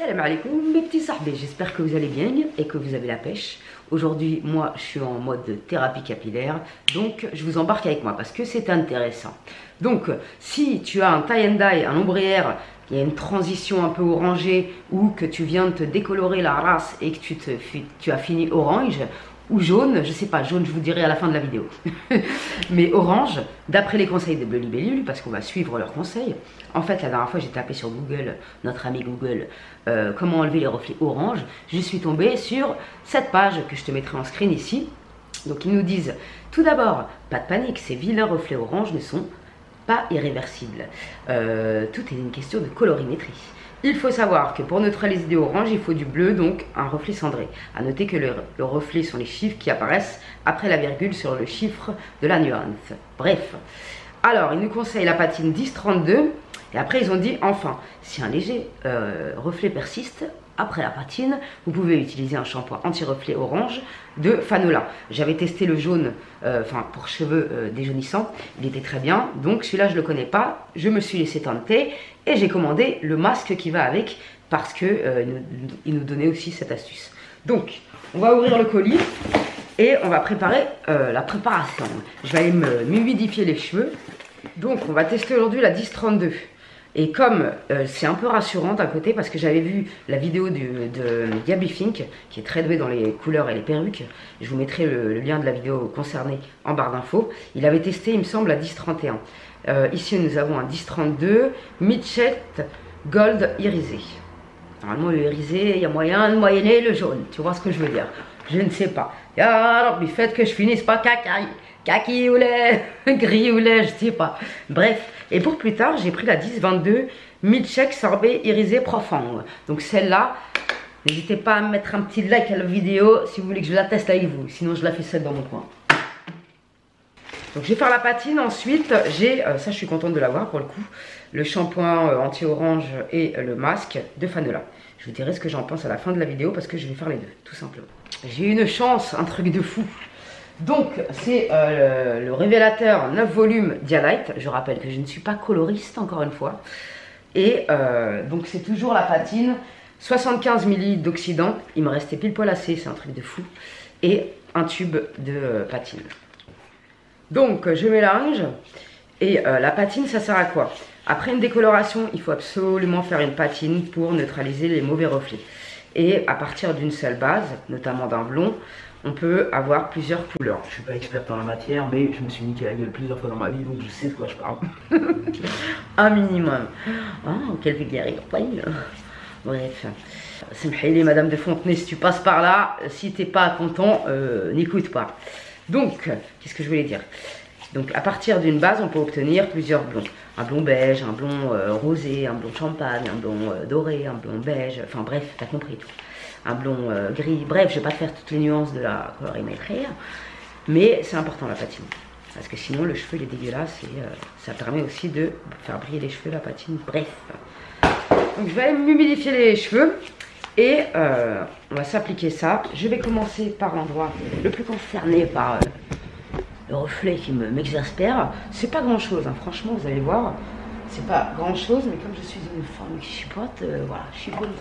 Salam alaikum mes petits sahbés, j'espère que vous allez bien et que vous avez la pêche. Aujourd'hui, moi, je suis en mode thérapie capillaire, donc je vous embarque avec moi parce que c'est intéressant. Donc, si tu as un tie and dye, un ombrière, il y a une transition un peu orangée ou que tu viens de te décolorer la race et que tu as fini orange ou jaune, je sais pas, jaune je vous dirai à la fin de la vidéo. Mais orange, d'après les conseils de Bleu Libellule, parce qu'on va suivre leurs conseils. En fait, la dernière fois, j'ai tapé sur Google, notre ami Google, comment enlever les reflets orange. Je suis tombée sur cette page que je te mettrai en screen ici. Donc, ils nous disent, tout d'abord, pas de panique, ces vilains reflets orange ne sont pas irréversibles. Tout est une question de colorimétrie. Il faut savoir que pour neutraliser des oranges, il faut du bleu, donc un reflet cendré. A noter que le reflet sont les chiffres qui apparaissent après la virgule sur le chiffre de la nuance. Bref. Alors, ils nous conseillent la patine 1032. Et après, ils ont dit, enfin, si un léger reflet persiste, après la patine, vous pouvez utiliser un shampoing anti-reflet orange de Fanola. J'avais testé le jaune, pour cheveux déjaunissants, il était très bien. Donc celui-là, je ne le connais pas, je me suis laissé tenter et j'ai commandé le masque qui va avec parce que il nous donnait aussi cette astuce. Donc, on va ouvrir le colis et on va préparer la préparation. Je vais aller m'humidifier les cheveux. Donc, on va tester aujourd'hui la 1032. Et comme c'est un peu rassurant d'un côté parce que j'avais vu la vidéo de Gabby Fink qui est très doué dans les couleurs et les perruques, je vous mettrai le lien de la vidéo concernée en barre d'infos. Il avait testé, il me semble, la 1031. Ici nous avons un 1032 Midget Gold irisé. Normalement le irisé, il y a moyen de moyenner le jaune, tu vois ce que je veux dire. Je ne sais pas. Alors, mais faites que je finisse pas kaki ou lait, gris ou lait, je sais pas. Bref, et pour plus tard, j'ai pris la 1022 Milkshake Sorbet Irisé Profond. Donc celle-là, n'hésitez pas à mettre un petit like à la vidéo si vous voulez que je la teste avec vous. Sinon, je la fais seule dans mon coin. Donc je vais faire la patine. Ensuite, j'ai, ça je suis contente de l'avoir pour le coup, le shampoing anti-orange et le masque de Fanola. Je vous dirai ce que j'en pense à la fin de la vidéo parce que je vais faire les deux, tout simplement. J'ai eu une chance, un truc de fou. Donc, c'est le révélateur 9 volumes Dialight. Je rappelle que je ne suis pas coloriste, encore une fois. Et donc, c'est toujours la patine. 75 ml d'oxydant. Il me restait pile poil assez, c'est un truc de fou. Et un tube de patine. Donc, je mélange. Et la patine, ça sert à quoi? Après une décoloration, il faut absolument faire une patine pour neutraliser les mauvais reflets. Et à partir d'une seule base, notamment d'un blond, on peut avoir plusieurs couleurs. Je suis pas expert en la matière, mais je me suis niqué la gueule plusieurs fois dans ma vie, donc je sais de quoi je parle. Un minimum. Oh, quelle vulgarité. Bref. Semhili, Madame de Fontenay, si tu passes par là, si t'es pas content, n'écoute pas. Donc, qu'est-ce que je voulais dire? Donc, à partir d'une base, on peut obtenir plusieurs blonds. Un blond beige, un blond rosé, un blond champagne, un blond doré, un blond beige. Enfin bref, t'as compris tout. Un blond gris. Bref, je vais pas te faire toutes les nuances de la colorimétrie. Mais c'est important la patine. Parce que sinon, le cheveu il est dégueulasse et ça permet aussi de faire briller les cheveux, la patine. Bref. Donc, je vais aller m'humidifier les cheveux. Et on va s'appliquer ça. Je vais commencer par l'endroit le plus concerné par le reflet qui m'exaspère. C'est pas grand chose, hein. Franchement, vous allez voir. C'est pas grand chose, mais comme je suis une femme qui chipote, voilà,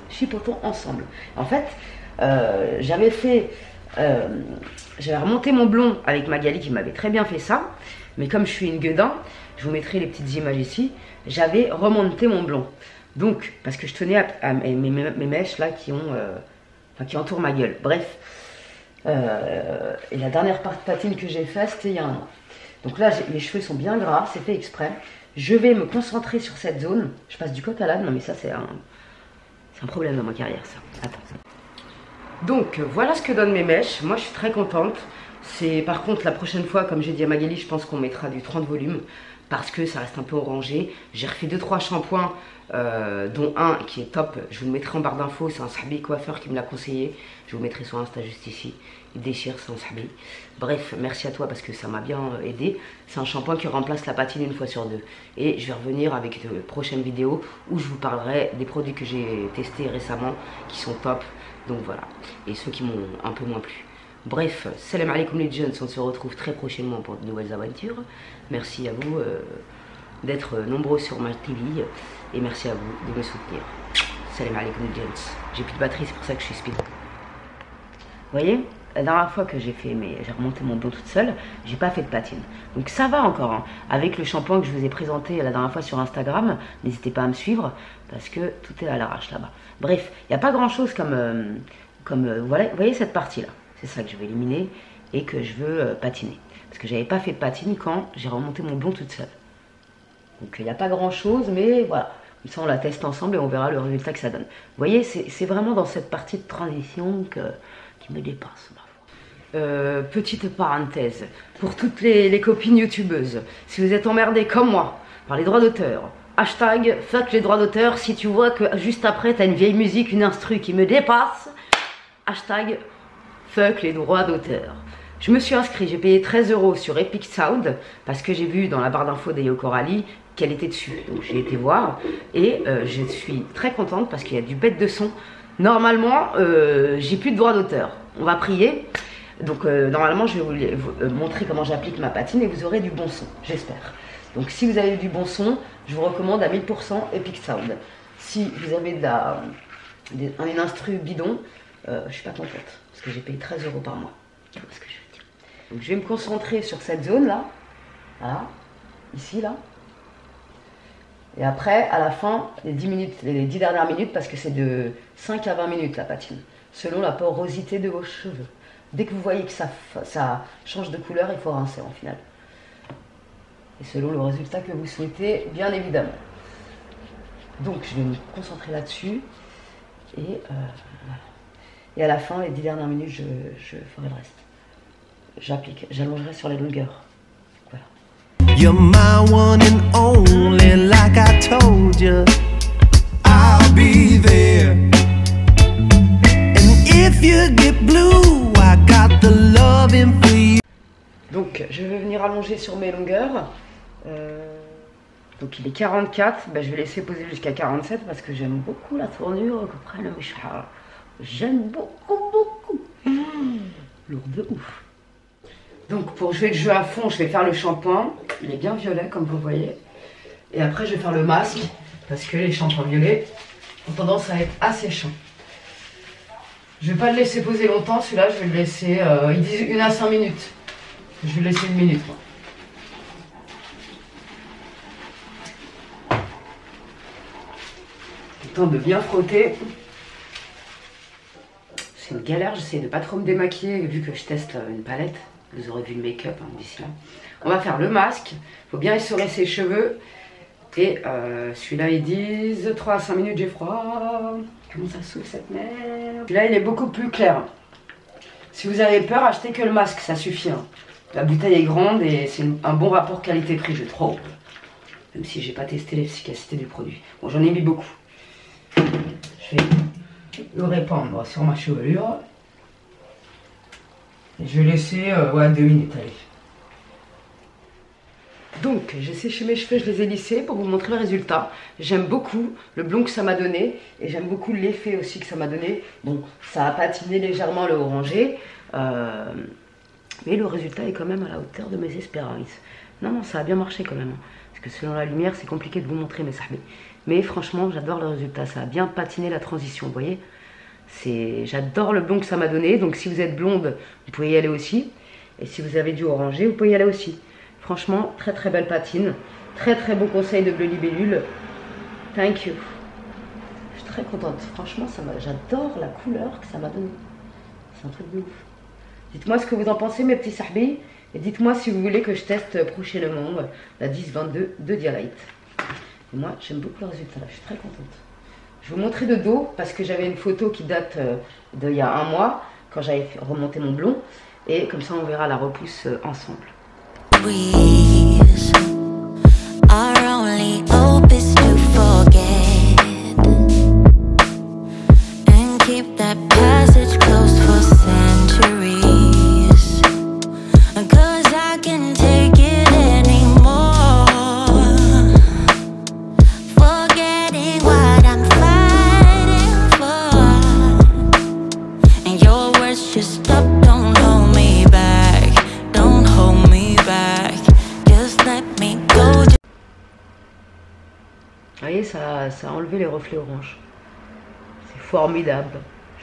chipotons ensemble. En fait, j'avais remonté mon blond avec Magali qui m'avait très bien fait ça. Mais comme je suis une gueudin, je vous mettrai les petites images ici. J'avais remonté mon blond. Donc, parce que je tenais à mes mèches là qui entourent ma gueule. Bref. Et la dernière patine que j'ai faite, c'était il y a un an. Donc là, mes cheveux sont bien gras, c'est fait exprès. Je vais me concentrer sur cette zone. Je passe du coq à l'âne, non mais ça c'est un problème dans ma carrière ça. Attends. Donc voilà ce que donnent mes mèches. Moi je suis très contente. C'est par contre la prochaine fois, comme j'ai dit à Magali, je pense qu'on mettra du 30 volumes. Parce que ça reste un peu orangé. J'ai refait 2-3 shampoings, dont un qui est top. Je vous le mettrai en barre d'infos. C'est un sahbi coiffeur qui me l'a conseillé. Je vous mettrai sur Insta juste ici. Il déchire, c'est un sahbi. Bref, merci à toi parce que ça m'a bien aidé. C'est un shampoing qui remplace la patine une fois sur deux. Et je vais revenir avec de prochaines vidéos où je vous parlerai des produits que j'ai testés récemment qui sont top. Donc voilà. Et ceux qui m'ont un peu moins plu. Bref, salam alaikum les jeunes, on se retrouve très prochainement pour de nouvelles aventures. Merci à vous d'être nombreux sur ma TV et merci à vous de me soutenir. Salam alaikum James. J'ai plus de batterie, c'est pour ça que je suis speed. Vous voyez, la dernière fois que j'ai remonté mon blond toute seule, j'ai pas fait de patine. Donc ça va encore, hein. Avec le shampoing que je vous ai présenté la dernière fois sur Instagram, n'hésitez pas à me suivre, parce que tout est à l'arrache là-bas. Bref, il n'y a pas grand-chose voilà, vous voyez cette partie-là. C'est ça que je vais éliminer et que je veux patiner. Parce que j'avais pas fait de patine quand j'ai remonté mon blond toute seule. Donc il n'y a pas grand-chose, mais voilà. Comme ça, on la teste ensemble et on verra le résultat que ça donne. Vous voyez, c'est vraiment dans cette partie de transition qui me dépasse. Petite parenthèse, pour toutes les copines youtubeuses, si vous êtes emmerdées comme moi par les droits d'auteur, hashtag fuck les droits d'auteur, si tu vois que juste après tu as une vieille musique, une instru qui me dépasse, hashtag fuck les droits d'auteur. Je me suis inscrit, j'ai payé 13 € sur Epic Sound parce que j'ai vu dans la barre d'infos d'Ayo Coralie qu'elle était dessus. Donc j'ai été voir et je suis très contente parce qu'il y a du bête de son. Normalement, j'ai plus de droits d'auteur. On va prier. Donc normalement, je vais vous montrer comment j'applique ma patine et vous aurez du bon son, j'espère. Donc si vous avez du bon son, je vous recommande à 1000% Epic Sound. Si vous avez une instru bidon, je suis pas contente parce que j'ai payé 13 € par mois. Tu vois ce que je veux dire. Donc je vais me concentrer sur cette zone là, voilà, ici là. Et après, à la fin, les 10 dernières minutes, parce que c'est de 5 à 20 minutes la patine, selon la porosité de vos cheveux. Dès que vous voyez que ça change de couleur, il faut rincer en final. Et selon le résultat que vous souhaitez, bien évidemment. Donc je vais me concentrer là-dessus. Et, voilà. Et à la fin, les 10 dernières minutes, je ferai le reste. J'applique, j'allongerai sur les longueurs. Voilà. You're my one and only, like I told you. I'll be there. And if you get blue, I got the loving for you. Donc, je vais venir allonger sur mes longueurs. Donc, il est 44. Ben, je vais laisser poser jusqu'à 47 parce que j'aime beaucoup la tournure. J'aime beaucoup. Lourd de ouf. Donc pour jouer le jeu à fond, je vais faire le shampoing. Il est bien violet comme vous voyez. Et après je vais faire le masque parce que les shampoings violets ont tendance à être asséchants. Je vais pas le laisser poser longtemps, celui-là je vais le laisser, ils disent 1 à 5 minutes. Je vais le laisser 1 minute. Moi. Le temps de bien frotter. C'est une galère, j'essaie de pas trop me démaquiller vu que je teste une palette. Vous aurez vu le make-up hein, d'ici là. On va faire le masque. Il faut bien essorer ses cheveux. Et celui-là, ils disent 3 à 5 minutes, j'ai froid. Comment ça s'ouvre cette merde? Celui-là, il est beaucoup plus clair. Si vous avez peur, achetez que le masque, ça suffit. Hein. La bouteille est grande et c'est un bon rapport qualité-prix, je trouve. Même si j'ai pas testé l'efficacité du produit. Bon, j'en ai mis beaucoup. Je vais le répandre sur ma chevelure. Et je vais laisser 2 minutes, allez. Donc, j'ai séché mes cheveux, je les ai lissés pour vous montrer le résultat. J'aime beaucoup le blond que ça m'a donné et j'aime beaucoup l'effet aussi que ça m'a donné. Bon, ça a patiné légèrement le orangé, mais le résultat est quand même à la hauteur de mes espérances. Non, ça a bien marché quand même. Parce que selon la lumière, c'est compliqué de vous montrer mes sahbis. Mais franchement, j'adore le résultat. Ça a bien patiné la transition, vous voyez. J'adore le blond que ça m'a donné. Donc si vous êtes blonde, vous pouvez y aller aussi. Et si vous avez du orangé, vous pouvez y aller aussi. Franchement, très très belle patine. Très très beau conseil de Bleu Libellule. Thank you. Je suis très contente. Franchement, j'adore la couleur que ça m'a donné. C'est un truc de ouf. Dites-moi ce que vous en pensez, mes petits sahbis. Et dites-moi si vous voulez que je teste prochainement la 1022 de Dialite. Et moi, j'aime beaucoup le résultat. Je suis très contente. Je vais vous montrer de dos parce que j'avais une photo qui date d'il y a 1 mois quand j'avais remonté mon blond. Et comme ça, on verra la repousse ensemble. Vous voyez, ça a enlevé les reflets orange. formidable.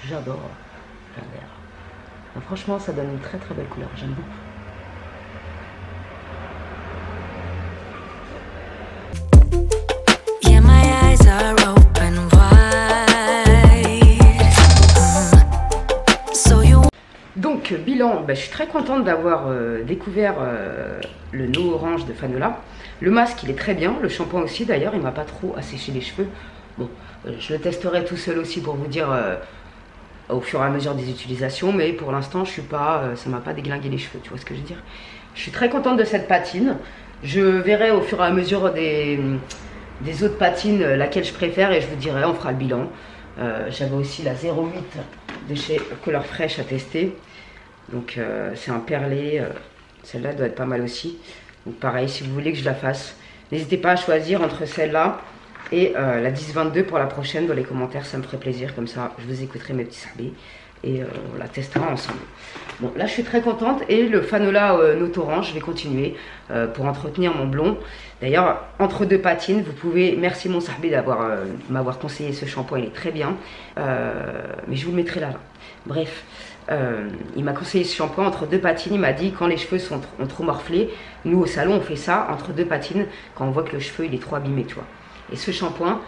J'adore. Franchement, ça donne une très très belle couleur. J'aime beaucoup. Donc bilan, je suis très contente d'avoir découvert le No Orange de Fanola. Le masque il est très bien, le shampoing aussi d'ailleurs, il m'a pas trop asséché les cheveux. Bon, je le testerai tout seul aussi pour vous dire au fur et à mesure des utilisations, mais pour l'instant je suis pas, ça m'a pas déglingué les cheveux, tu vois ce que je veux dire. Je suis très contente de cette patine. Je verrai au fur et à mesure des autres patines laquelle je préfère et je vous dirai, on fera le bilan. J'avais aussi la 08 de chez Color Fresh à tester. Donc c'est un perlé, celle-là doit être pas mal aussi. Donc pareil, si vous voulez que je la fasse, n'hésitez pas à choisir entre celle-là et la 1022 pour la prochaine dans les commentaires, ça me ferait plaisir. Comme ça, je vous écouterai mes petits sahbés et on la testera ensemble. Bon, là je suis très contente et le Fanola Note Orange, je vais continuer pour entretenir mon blond. D'ailleurs, entre deux patines, vous pouvez, merci mon sahbé m'avoir conseillé ce shampoing, il est très bien. Mais je vous le mettrai là. Bref. Il m'a conseillé ce shampoing entre deux patines. Il m'a dit quand les cheveux ont trop morflé, nous au salon on fait ça entre deux patines quand on voit que le cheveu il est trop abîmé, tu vois. Et ce shampoing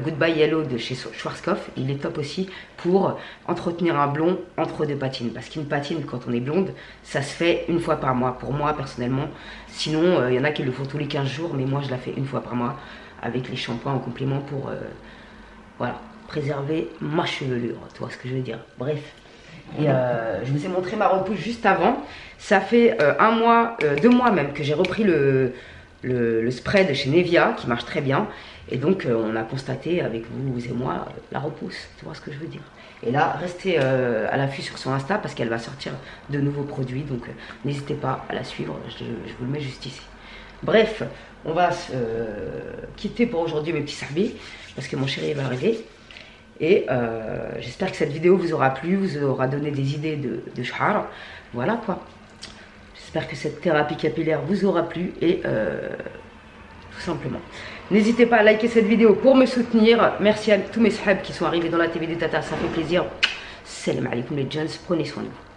Goodbye Yellow de chez Schwarzkopf, il est top aussi pour entretenir un blond entre deux patines, parce qu'une patine quand on est blonde ça se fait une fois par mois pour moi personnellement. Sinon il y en a qui le font tous les 15 jours, mais moi je la fais une fois par mois avec les shampoings en complément pour voilà, préserver ma chevelure, tu vois ce que je veux dire. Bref. Et je vous ai montré ma repousse juste avant. Ça fait 1 mois, 2 mois même que j'ai repris le spray de chez Nevia qui marche très bien. Et donc on a constaté avec vous et moi la repousse, tu vois ce que je veux dire. Et là, restez à l'affût sur son Insta parce qu'elle va sortir de nouveaux produits. Donc n'hésitez pas à la suivre, je vous le mets juste ici. Bref, on va se quitter pour aujourd'hui mes petits sahbés parce que mon chéri va arriver. Et j'espère que cette vidéo vous aura plu, vous aura donné des idées de shahar. Voilà quoi. J'espère que cette thérapie capillaire vous aura plu et tout simplement. N'hésitez pas à liker cette vidéo pour me soutenir. Merci à tous mes sahbs qui sont arrivés dans la TV de Tata, ça fait plaisir. Salam alaikum les gens, prenez soin de vous.